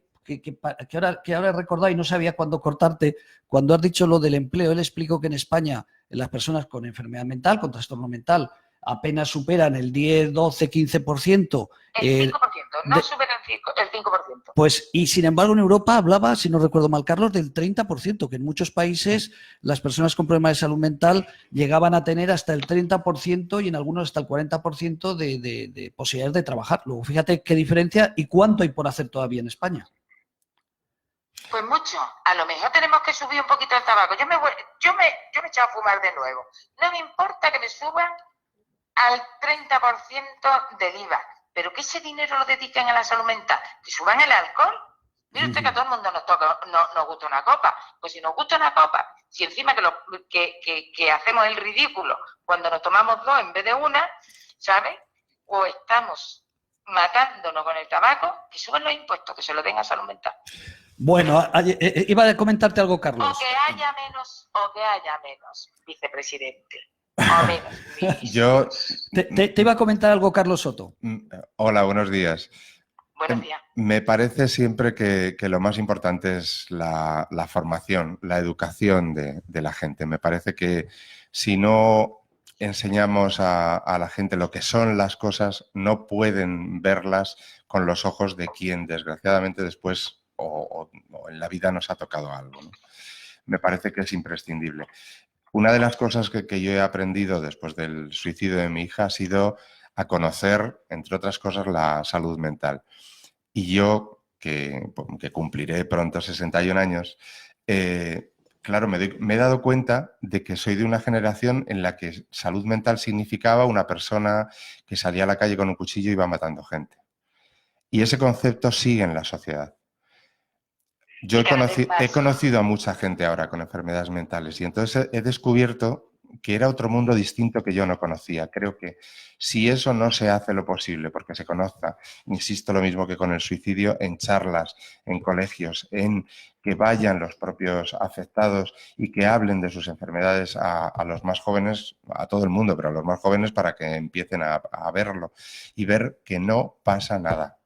ahora he recordado y no sabía cuándo cortarte. Cuando has dicho lo del empleo, él explicó que en España las personas con enfermedad mental, con trastorno mental, apenas superan el 10, 12, 15%. El 5%, no supera el 5%. Pues, y sin embargo en Europa hablaba, si no recuerdo mal, Carlos, del 30%, que en muchos países las personas con problemas de salud mental llegaban a tener hasta el 30% y en algunos hasta el 40% de posibilidades de trabajar. Luego, fíjate qué diferencia y cuánto hay por hacer todavía en España. Pues mucho. A lo mejor tenemos que subir un poquito el tabaco. Yo me he echado a fumar de nuevo. No me importa que me suban al 30% del IVA, pero que ese dinero lo dediquen a la salud mental, que suban el alcohol. Mire usted que a todo el mundo nos gusta una copa. Pues si nos gusta una copa, si encima que hacemos el ridículo cuando nos tomamos dos en vez de una, ¿sabes? O estamos matándonos con el tabaco, que suban los impuestos, que se lo den a salud mental. Bueno, iba a comentarte algo, Carlos. O que haya menos, vicepresidente. Yo te iba a comentar algo, Carlos Soto. Hola, buenos días. Buenos días. Me parece siempre que lo más importante es la formación, la educación de la gente. Me parece que si no enseñamos a la gente lo que son las cosas, no pueden verlas con los ojos de quien desgraciadamente después o en la vida nos ha tocado algo, ¿no? Me parece que es imprescindible. Una de las cosas que yo he aprendido después del suicidio de mi hija ha sido a conocer, entre otras cosas, la salud mental. Y yo, que cumpliré pronto 61 años, claro, me he dado cuenta de que soy de una generación en la que salud mental significaba una persona que salía a la calle con un cuchillo y iba matando gente. Y ese concepto sigue en la sociedad. Yo he conocido a mucha gente ahora con enfermedades mentales y entonces he descubierto que era otro mundo distinto que yo no conocía. Creo que si eso no se hace lo posible porque se conozca, insisto, lo mismo que con el suicidio, en charlas, en colegios, en que vayan los propios afectados y que hablen de sus enfermedades a los más jóvenes, a todo el mundo, pero a los más jóvenes para que empiecen a verlo y ver que no pasa nada,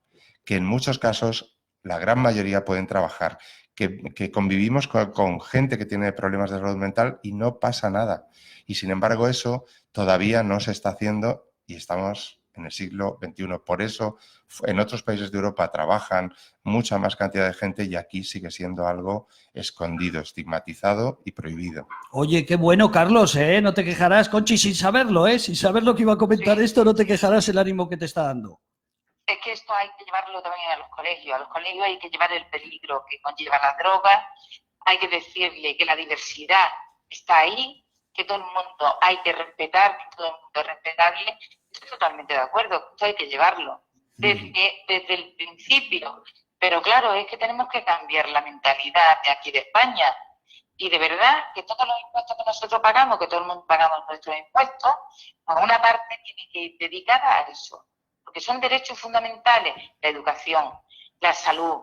que en muchos casos la gran mayoría pueden trabajar, que convivimos con gente que tiene problemas de salud mental y no pasa nada. Y sin embargo eso todavía no se está haciendo y estamos en el siglo XXI. Por eso en otros países de Europa trabajan mucha más cantidad de gente y aquí sigue siendo algo escondido, estigmatizado y prohibido. Oye, qué bueno, Carlos, no te quejarás, Conchi, sin saberlo, sin saber lo que iba a comentar esto, no te quejarás el ánimo que te está dando. Es que esto hay que llevarlo también a los colegios. A los colegios hay que llevar el peligro que conlleva la droga. Hay que decirle que la diversidad está ahí, que todo el mundo hay que respetar, que todo el mundo es respetable, estoy totalmente de acuerdo, esto hay que llevarlo desde el principio. Pero claro, es que tenemos que cambiar la mentalidad de aquí de España. Y de verdad que todos los impuestos que nosotros pagamos, que todo el mundo pagamos nuestros impuestos, pues una parte tiene que ir dedicada a eso. Porque son derechos fundamentales, la educación, la salud,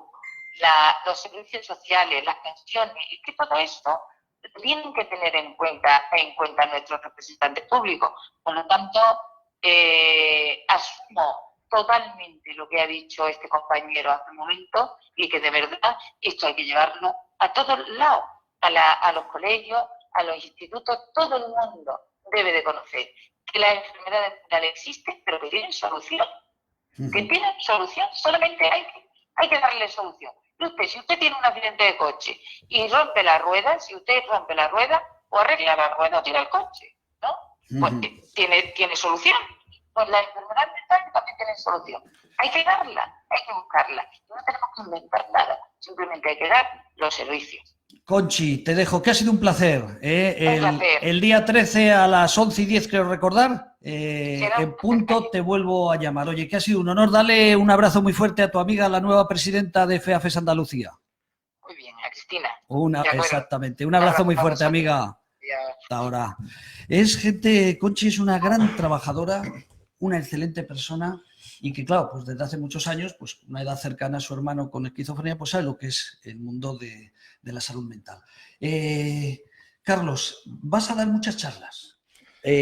los servicios sociales, las pensiones, y que todo esto tienen que tener en cuenta nuestros representantes públicos. Por lo tanto, asumo totalmente lo que ha dicho este compañero hace un momento y que de verdad esto hay que llevarlo a todos lados, a los colegios, a los institutos, todo el mundo debe de conocer que las enfermedades mentales existen, pero que tienen solución. Que tienen solución, solamente hay que darle solución. Y usted, si usted tiene un accidente de coche y rompe la rueda, si usted rompe la rueda, o arregla la rueda o tira el coche, ¿no? Pues tiene solución. Pues las enfermedades mentales también tienen solución. Hay que darla, hay que buscarla. No tenemos que inventar nada, simplemente hay que dar los servicios. Conchi, te dejo, que ha sido un placer. Un placer. El día 13 a las 11:10, creo recordar, en punto te vuelvo a llamar. Oye, que ha sido un honor. Dale un abrazo muy fuerte a tu amiga, la nueva presidenta de FEAFES Andalucía. Muy bien, a Cristina. Exactamente. Un abrazo muy fuerte, amiga. Hasta ahora. Conchi es una gran trabajadora, una excelente persona y que, claro, pues desde hace muchos años, pues una edad cercana a su hermano con esquizofrenia, pues sabe lo que es el mundo de la salud mental. Carlos, vas a dar muchas charlas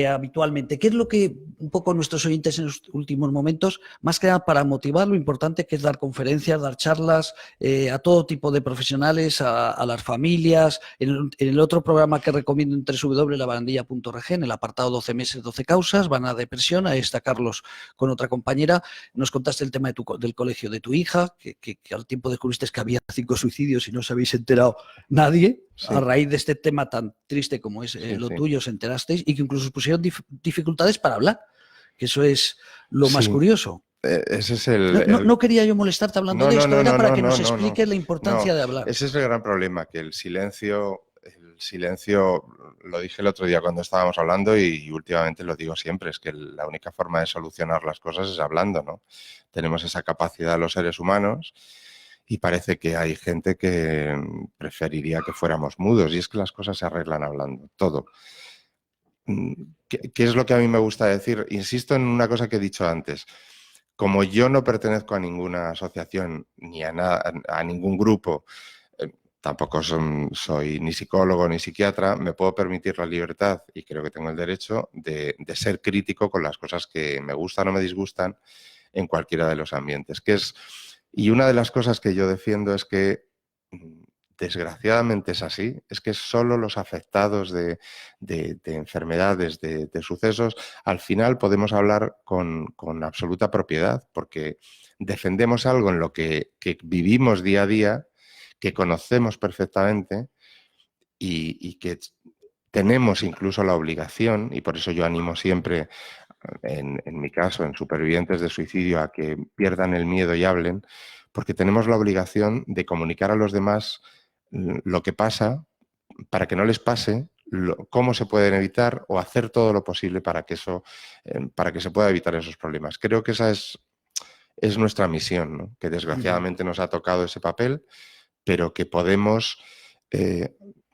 habitualmente. ¿Qué es lo que un poco nuestros oyentes en los últimos momentos, más que nada para motivar lo importante que es dar conferencias, dar charlas a todo tipo de profesionales, a las familias? En el otro programa que recomiendo en www.labarandilla.org, en el apartado 12 meses, 12 causas, van a depresión, ahí está Carlos con otra compañera. Nos contaste el tema del colegio de tu hija, que al tiempo descubriste que había 5 suicidios y no os habéis enterado nadie. Sí. A raíz de este tema tan triste como es lo tuyo, os enterasteis y que incluso os pusieron dificultades para hablar, que eso es lo más curioso. Ese es no quería yo molestarte hablando de esto, era para que nos expliques la importancia de hablar. Ese es el gran problema, que el silencio, lo dije el otro día cuando estábamos hablando y últimamente lo digo siempre, es que la única forma de solucionar las cosas es hablando, ¿no? Tenemos esa capacidad los seres humanos. Y parece que hay gente que preferiría que fuéramos mudos. Y es que las cosas se arreglan hablando, todo. ¿Qué es lo que a mí me gusta decir? Insisto en una cosa que he dicho antes. Como yo no pertenezco a ninguna asociación ni a ningún grupo, tampoco soy ni psicólogo ni psiquiatra, me puedo permitir la libertad, y creo que tengo el derecho, de ser crítico con las cosas que me gustan o me disgustan en cualquiera de los ambientes. Y una de las cosas que yo defiendo es que, desgraciadamente es así, es que solo los afectados de enfermedades, de sucesos, al final podemos hablar con absoluta propiedad, porque defendemos algo en lo que vivimos día a día, que conocemos perfectamente y que tenemos incluso la obligación, y por eso yo animo siempre, en mi caso, en supervivientes de suicidio, a que pierdan el miedo y hablen, porque tenemos la obligación de comunicar a los demás lo que pasa para que no les pase, cómo se pueden evitar o hacer todo lo posible para que se pueda evitar esos problemas. Creo que esa es nuestra misión, ¿no? Que desgraciadamente nos ha tocado ese papel, pero que podemos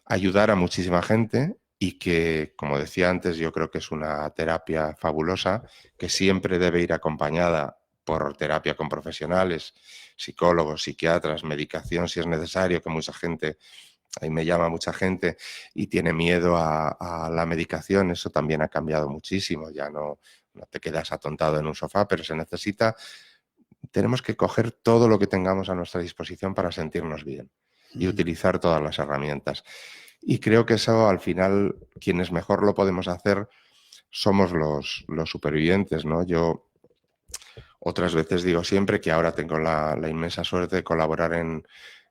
ayudar a muchísima gente. Y que, como decía antes, yo creo que es una terapia fabulosa, que siempre debe ir acompañada por terapia con profesionales, psicólogos, psiquiatras, medicación si es necesario, que mucha gente, ahí me llama mucha gente y tiene miedo a la medicación. Eso también ha cambiado muchísimo, ya no te quedas atontado en un sofá, pero tenemos que coger todo lo que tengamos a nuestra disposición para sentirnos bien y utilizar todas las herramientas. Y creo que eso, al final, quienes mejor lo podemos hacer somos los supervivientes, ¿no? Yo otras veces digo siempre que ahora tengo la inmensa suerte de colaborar en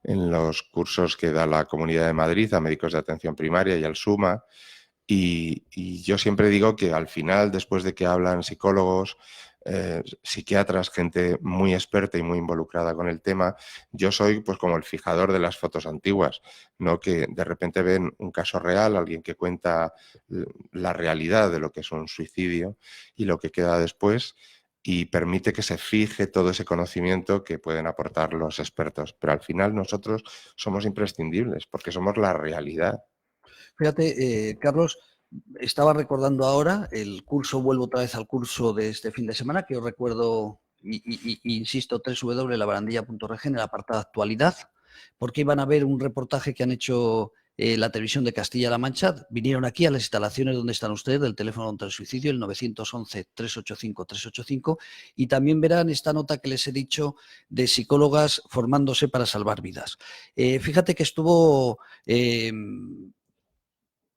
los cursos que da la Comunidad de Madrid a médicos de atención primaria y al SUMA. Y yo siempre digo que al final, después de que hablan psicólogos, psiquiatras, gente muy experta y muy involucrada con el tema. Yo soy pues como el fijador de las fotos antiguas, ¿no? Que de repente ven un caso real, alguien que cuenta la realidad de lo que es un suicidio y lo que queda después, y permite que se fije todo ese conocimiento que pueden aportar los expertos. Pero al final nosotros somos imprescindibles porque somos la realidad. Fíjate, Carlos, estaba recordando ahora el curso, vuelvo otra vez al curso de este fin de semana, que os recuerdo, insisto, www.labarandilla.org en el apartado actualidad, porque iban a ver un reportaje que han hecho la televisión de Castilla-La Mancha. Vinieron aquí a las instalaciones donde están ustedes, del teléfono contra el suicidio, el 911-385-385, y también verán esta nota que les he dicho de psicólogas formándose para salvar vidas. Fíjate que estuvo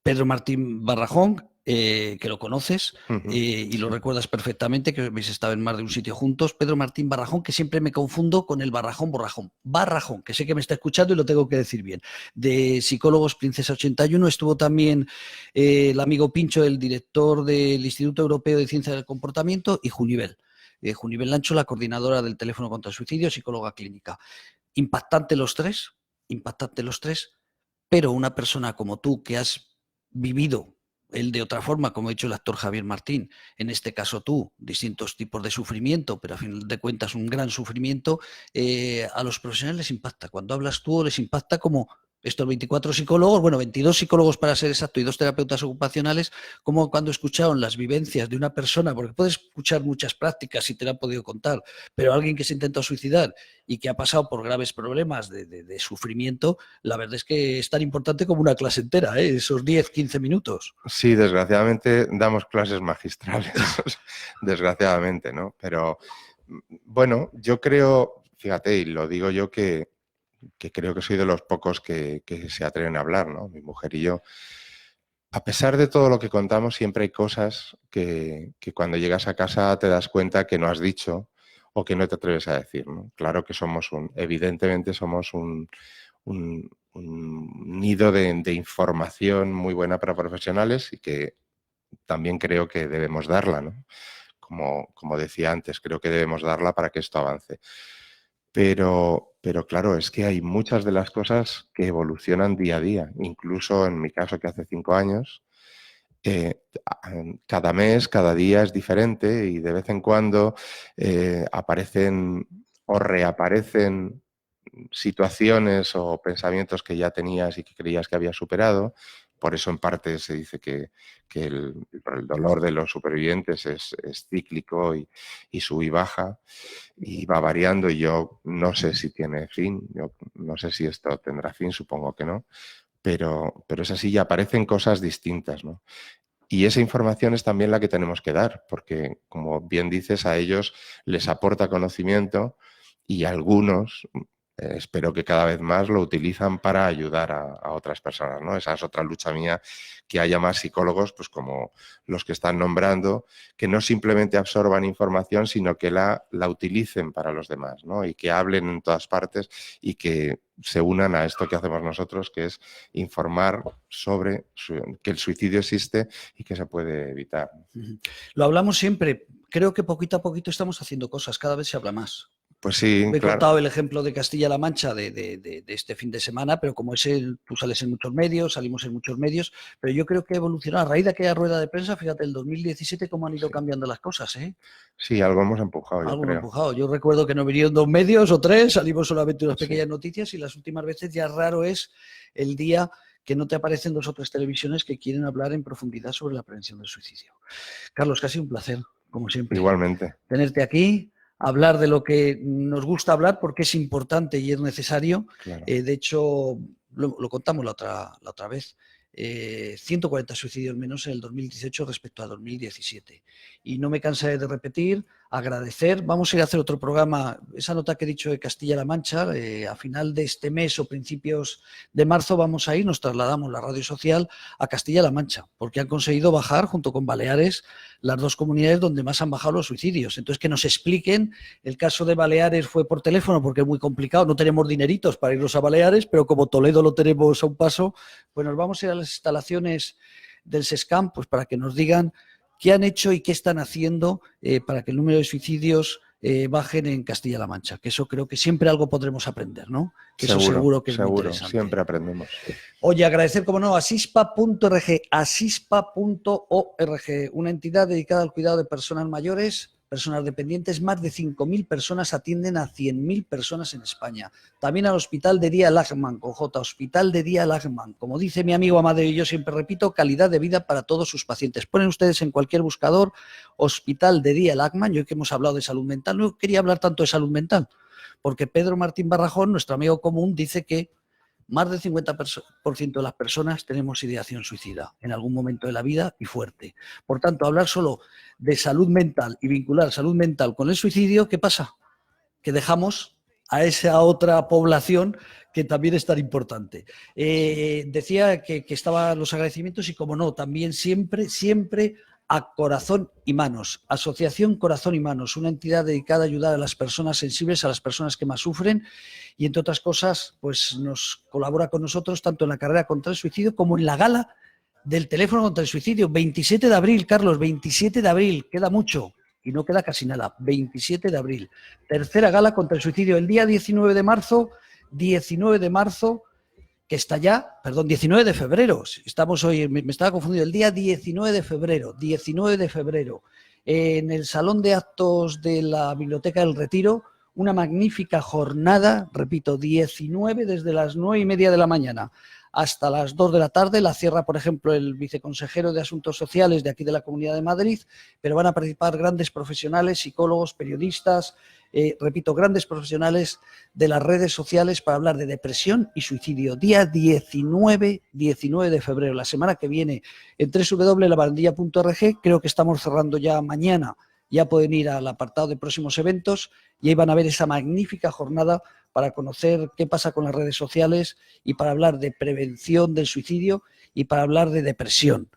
Pedro Martín Barrajón, que lo conoces y lo recuerdas perfectamente, que habéis estado en más de un sitio juntos. Pedro Martín Barrajón, que siempre me confundo con el Barrajón Borrajón. Barrajón, que sé que me está escuchando y lo tengo que decir bien. De Psicólogos Princesa 81 estuvo también el amigo Pincho, el director del Instituto Europeo de Ciencia del Comportamiento, y Junivel. Junivel Lancho, la coordinadora del teléfono contra el suicidio, psicóloga clínica. Impactante los tres, pero una persona como tú que has vivido él de otra forma, como ha dicho el actor Javier Martín, en este caso tú, distintos tipos de sufrimiento, pero a fin de cuentas un gran sufrimiento, a los profesionales les impacta. Cuando hablas tú les impacta como estos 24 psicólogos, bueno, 22 psicólogos para ser exacto y 2 terapeutas ocupacionales, como cuando escucharon las vivencias de una persona, porque puedes escuchar muchas prácticas y te la han podido contar, pero alguien que se intentó suicidar y que ha pasado por graves problemas de sufrimiento, la verdad es que es tan importante como una clase entera, esos 10, 15 minutos. Sí, desgraciadamente damos clases magistrales, desgraciadamente, ¿no? Pero bueno, yo creo, fíjate, y lo digo yo que creo que soy de los pocos que se atreven a hablar, ¿no? Mi mujer y yo. A pesar de todo lo que contamos, siempre hay cosas que cuando llegas a casa te das cuenta que no has dicho o que no te atreves a decir, ¿no? Claro que evidentemente somos un nido de información muy buena para profesionales y que también creo que debemos darla, ¿no? Como decía antes, creo que debemos darla para que esto avance. Pero claro, es que hay muchas de las cosas que evolucionan día a día. Incluso en mi caso, que hace 5 años, cada mes, cada día es diferente y de vez en cuando aparecen o reaparecen situaciones o pensamientos que ya tenías y que creías que habías superado. Por eso en parte se dice que el dolor de los supervivientes es cíclico y sube y baja y va variando, y yo no sé si tiene fin, yo no sé si esto tendrá fin, supongo que no, pero es así y aparecen cosas distintas, ¿no? Y esa información es también la que tenemos que dar, porque como bien dices, a ellos les aporta conocimiento y algunos, espero que cada vez más, lo utilizan para ayudar a otras personas, ¿no? Esa es otra lucha mía, que haya más psicólogos, pues como los que están nombrando, que no simplemente absorban información, sino que la utilicen para los demás, ¿no? Y que hablen en todas partes y que se unan a esto que hacemos nosotros, que es informar sobre que el suicidio existe y que se puede evitar. Lo hablamos siempre. Creo que poquito a poquito estamos haciendo cosas, cada vez se habla más. Pues sí, Me he claro. contado el ejemplo de Castilla-La Mancha de este fin de semana, pero como tú sales en muchos medios, salimos en muchos medios, pero yo creo que ha evolucionado. A raíz de aquella rueda de prensa, fíjate, el 2017 cómo han ido cambiando las cosas, ¿eh? Sí, algo hemos empujado, Algo yo creo. empujado. Yo recuerdo que no vinieron 2 medios o 3, salimos solamente unas pequeñas noticias, y las últimas veces ya raro es el día que no te aparecen 2 o 3 televisiones que quieren hablar en profundidad sobre la prevención del suicidio. Carlos, que ha sido un placer, como siempre. Igualmente. Tenerte aquí, hablar de lo que nos gusta hablar porque es importante y es necesario. Claro. De hecho, lo contamos la otra vez. 140 suicidios menos en el 2018 respecto a 2017. Y no me cansaré de repetir, agradecer. Vamos a ir a hacer otro programa. Esa nota que he dicho de Castilla-La Mancha, a final de este mes o principios de marzo vamos a ir, nos trasladamos la radio social a Castilla-La Mancha, porque han conseguido bajar, junto con Baleares, las 2 comunidades donde más han bajado los suicidios. Entonces, que nos expliquen. El caso de Baleares fue por teléfono porque es muy complicado, no tenemos dineritos para irnos a Baleares, pero como Toledo lo tenemos a un paso, pues nos vamos a ir a las instalaciones del SESCAM, pues para que nos digan ¿Qué han hecho y qué están haciendo para que el número de suicidios bajen en Castilla-La Mancha? Que eso creo que siempre algo podremos aprender, ¿no? Que eso seguro que es muy interesante. Siempre aprendemos. Oye, agradecer, como no, a asispa.org, asispa.org, una entidad dedicada al cuidado de personas mayores, personas dependientes. Más de 5.000 personas atienden a 100.000 personas en España. También al Hospital de Día Lachman, con J, Hospital de Día Lachman. Como dice mi amigo Amadeo y yo siempre repito, calidad de vida para todos sus pacientes. Ponen ustedes en cualquier buscador Hospital de Día Lachman. Yo que hemos hablado de salud mental, no quería hablar tanto de salud mental, porque Pedro Martín Barrajón, nuestro amigo común, dice que más del 50% de las personas tenemos ideación suicida en algún momento de la vida y fuerte. Por tanto, hablar solo de salud mental y vincular salud mental con el suicidio, ¿qué pasa? Que dejamos a esa otra población que también es tan importante. Decía que estaban los agradecimientos y, como no, también siempre a Corazón y Manos, Asociación Corazón y Manos, una entidad dedicada a ayudar a las personas sensibles, a las personas que más sufren, y entre otras cosas, pues nos colabora con nosotros tanto en la carrera contra el suicidio como en la gala del teléfono contra el suicidio. 27 de abril, Carlos, 27 de abril, queda mucho y no queda casi nada. 27 de abril, tercera gala contra el suicidio. El día 19 de marzo, que está ya, perdón, 19 de febrero, estamos hoy, me estaba confundiendo, el día 19 de febrero, en el Salón de Actos de la Biblioteca del Retiro, una magnífica jornada, repito, 19 desde las 9:30 de la mañana hasta las 2 de la tarde, la cierra, por ejemplo, el viceconsejero de Asuntos Sociales de aquí de la Comunidad de Madrid, pero van a participar grandes profesionales, psicólogos, periodistas, repito, grandes profesionales de las redes sociales para hablar de depresión y suicidio. Día 19 de febrero, la semana que viene, en www.labarandilla.org. Creo que estamos cerrando ya mañana, ya pueden ir al apartado de próximos eventos y ahí van a ver esa magnífica jornada para conocer qué pasa con las redes sociales y para hablar de prevención del suicidio y para hablar de depresión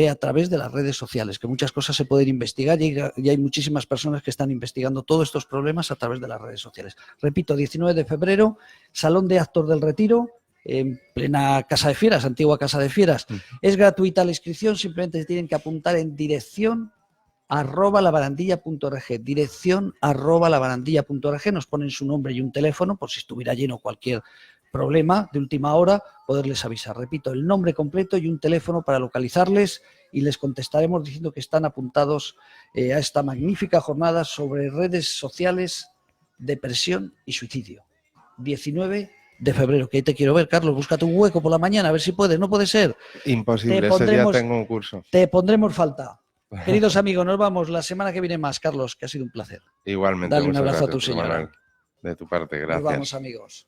a través de las redes sociales, que muchas cosas se pueden investigar y hay muchísimas personas que están investigando todos estos problemas a través de las redes sociales. Repito, 19 de febrero, Salón de Actos del Retiro, en plena Casa de Fieras, antigua Casa de Fieras. Es gratuita la inscripción, simplemente se tienen que apuntar en dirección@labarandilla.org, dirección@labarandilla.org, nos ponen su nombre y un teléfono por si estuviera lleno cualquier problema de última hora, poderles avisar. Repito, el nombre completo y un teléfono para localizarles y les contestaremos diciendo que están apuntados a esta magnífica jornada sobre redes sociales, depresión y suicidio. 19 de febrero, que ahí te quiero ver, Carlos, búscate un hueco por la mañana, a ver si puedes, no puede ser. Imposible, ese día tengo un curso. Te pondremos falta. Queridos amigos, nos vamos la semana que viene más, Carlos, que ha sido un placer. Igualmente. Dale un abrazo a tu señora. De tu parte, gracias. Nos vamos, amigos.